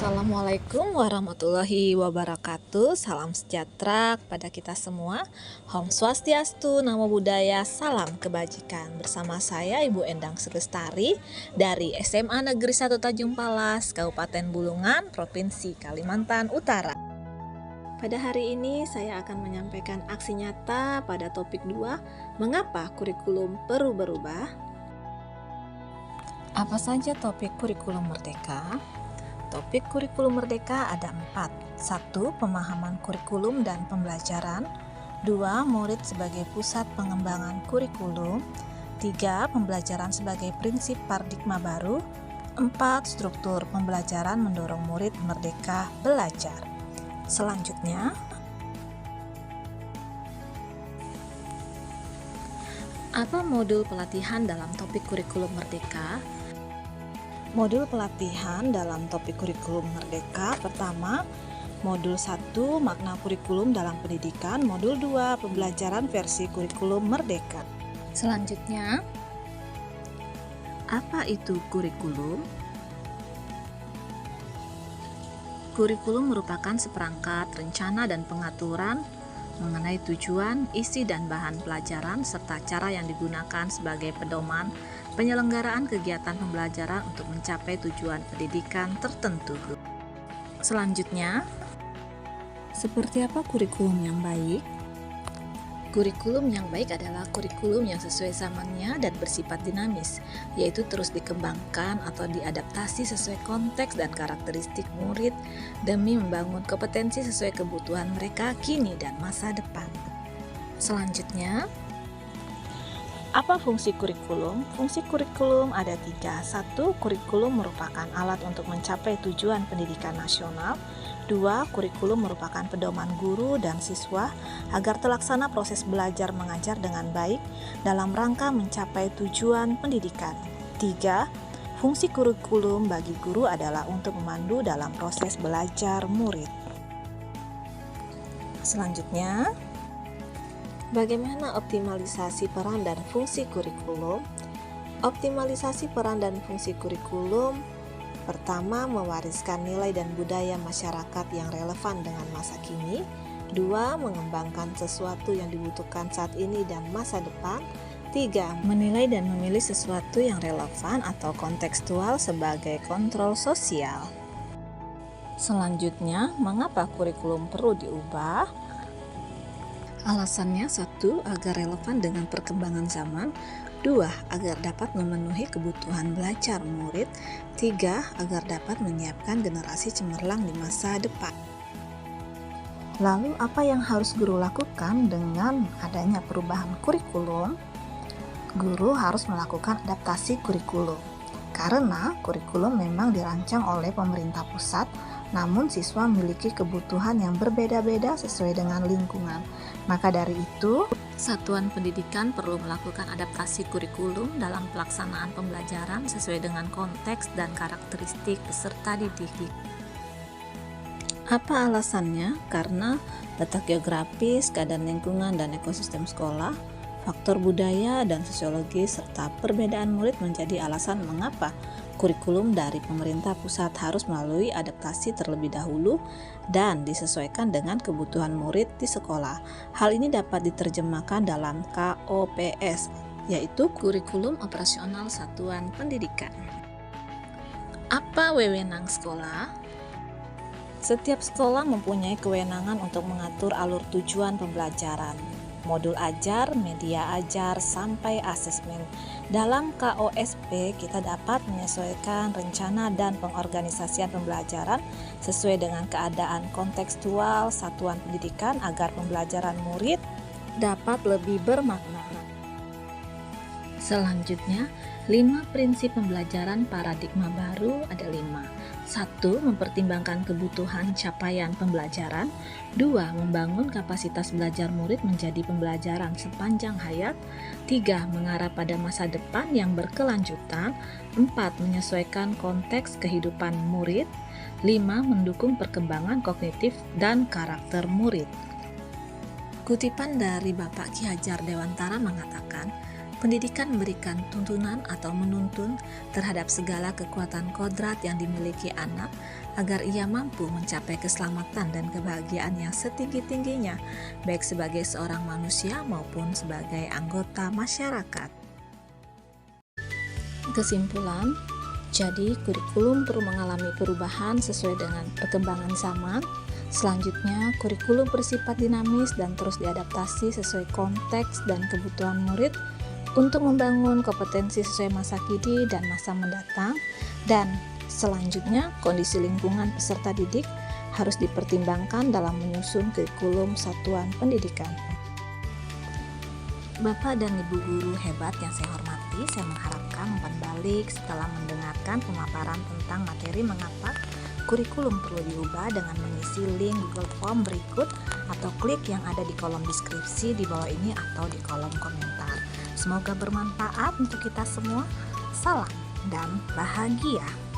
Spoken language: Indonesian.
Assalamualaikum warahmatullahi wabarakatuh. Salam sejahtera kepada kita semua. Om Swastiastu, Namo Buddhaya, salam kebajikan. Bersama saya Ibu Endang Sugestari dari SMA Negeri 1 Tanjung Palas, Kabupaten Bulungan, Provinsi Kalimantan Utara. Pada hari ini saya akan menyampaikan aksi nyata pada topik 2, mengapa kurikulum perlu berubah? Apa saja topik kurikulum merdeka? Topik kurikulum merdeka ada 4. 1. Pemahaman kurikulum dan pembelajaran. 2. Murid sebagai pusat pengembangan kurikulum. 3. Pembelajaran sebagai prinsip paradigma baru. 4. Struktur pembelajaran mendorong murid merdeka belajar. Selanjutnya, apa modul pelatihan dalam topik kurikulum merdeka? Modul pelatihan dalam topik kurikulum merdeka pertama, modul 1 makna kurikulum dalam pendidikan, modul 2 pembelajaran versi kurikulum merdeka. Selanjutnya, apa itu kurikulum? Kurikulum merupakan seperangkat rencana dan pengaturan mengenai tujuan, isi dan bahan pelajaran serta cara yang digunakan sebagai pedoman penyelenggaraan kegiatan pembelajaran untuk mencapai tujuan pendidikan tertentu. Selanjutnya, seperti apa kurikulum yang baik? Kurikulum yang baik adalah kurikulum yang sesuai zamannya dan bersifat dinamis, yaitu terus dikembangkan atau diadaptasi sesuai konteks dan karakteristik murid demi membangun kompetensi sesuai kebutuhan mereka kini dan masa depan. Selanjutnya, apa fungsi kurikulum? Fungsi kurikulum ada 3. 1. Kurikulum merupakan alat untuk mencapai tujuan pendidikan nasional. 2. Kurikulum merupakan pedoman guru dan siswa agar terlaksana proses belajar mengajar dengan baik dalam rangka mencapai tujuan pendidikan. 3. Fungsi kurikulum bagi guru adalah untuk memandu dalam proses belajar murid. Selanjutnya, bagaimana optimalisasi peran dan fungsi kurikulum? Optimalisasi peran dan fungsi kurikulum pertama, mewariskan nilai dan budaya masyarakat yang relevan dengan masa kini. 2. Mengembangkan sesuatu yang dibutuhkan saat ini dan masa depan. 3. Menilai dan memilih sesuatu yang relevan atau kontekstual sebagai kontrol sosial. Selanjutnya, mengapa kurikulum perlu diubah? Alasannya 1. Agar relevan dengan perkembangan zaman. 2. Agar dapat memenuhi kebutuhan belajar murid. 3. Agar dapat menyiapkan generasi cemerlang di masa depan. Lalu apa yang harus guru lakukan dengan adanya perubahan kurikulum? Guru harus melakukan adaptasi kurikulum. Karena kurikulum memang dirancang oleh pemerintah pusat, namun siswa memiliki kebutuhan yang berbeda-beda sesuai dengan lingkungan. Maka dari itu, satuan pendidikan perlu melakukan adaptasi kurikulum dalam pelaksanaan pembelajaran sesuai dengan konteks dan karakteristik peserta didik. Apa alasannya? Karena letak geografis, keadaan lingkungan dan ekosistem sekolah, faktor budaya dan sosiologi, serta perbedaan murid menjadi alasan mengapa kurikulum dari pemerintah pusat harus melalui adaptasi terlebih dahulu dan disesuaikan dengan kebutuhan murid di sekolah. Hal ini dapat diterjemahkan dalam KOPS, yaitu Kurikulum Operasional Satuan Pendidikan. Apa wewenang sekolah? Setiap sekolah mempunyai kewenangan untuk mengatur alur tujuan pembelajaran, modul ajar, media ajar, sampai asesmen. Dalam KOSP, kita dapat menyesuaikan rencana dan pengorganisasian pembelajaran sesuai dengan keadaan kontekstual satuan pendidikan agar pembelajaran murid dapat lebih bermakna. Selanjutnya, 5 prinsip pembelajaran paradigma baru ada 5. 1. Mempertimbangkan kebutuhan capaian pembelajaran. 2. Membangun kapasitas belajar murid menjadi pembelajaran sepanjang hayat. 3. Mengarah pada masa depan yang berkelanjutan. 4. Menyesuaikan konteks kehidupan murid. 5. Mendukung perkembangan kognitif dan karakter murid. Kutipan dari Bapak Ki Hajar Dewantara mengatakan, Pendidikan memberikan tuntunan atau menuntun terhadap segala kekuatan kodrat yang dimiliki anak agar ia mampu mencapai keselamatan dan kebahagiaan yang setinggi-tingginya, baik sebagai seorang manusia maupun sebagai anggota masyarakat. Kesimpulan, jadi kurikulum perlu mengalami perubahan sesuai dengan perkembangan zaman. Selanjutnya, kurikulum bersifat dinamis dan terus diadaptasi sesuai konteks dan kebutuhan murid untuk membangun kompetensi sesuai masa kini dan masa mendatang. Dan selanjutnya, kondisi lingkungan peserta didik harus dipertimbangkan dalam menyusun kurikulum satuan pendidikan. Bapak dan Ibu guru hebat yang saya hormati, saya mengharapkan umpan balik setelah mendengarkan pemaparan tentang materi mengapa kurikulum perlu diubah dengan mengisi link Google Form berikut atau klik yang ada di kolom deskripsi di bawah ini atau di kolom komentar. Semoga bermanfaat untuk kita semua. Salam dan bahagia.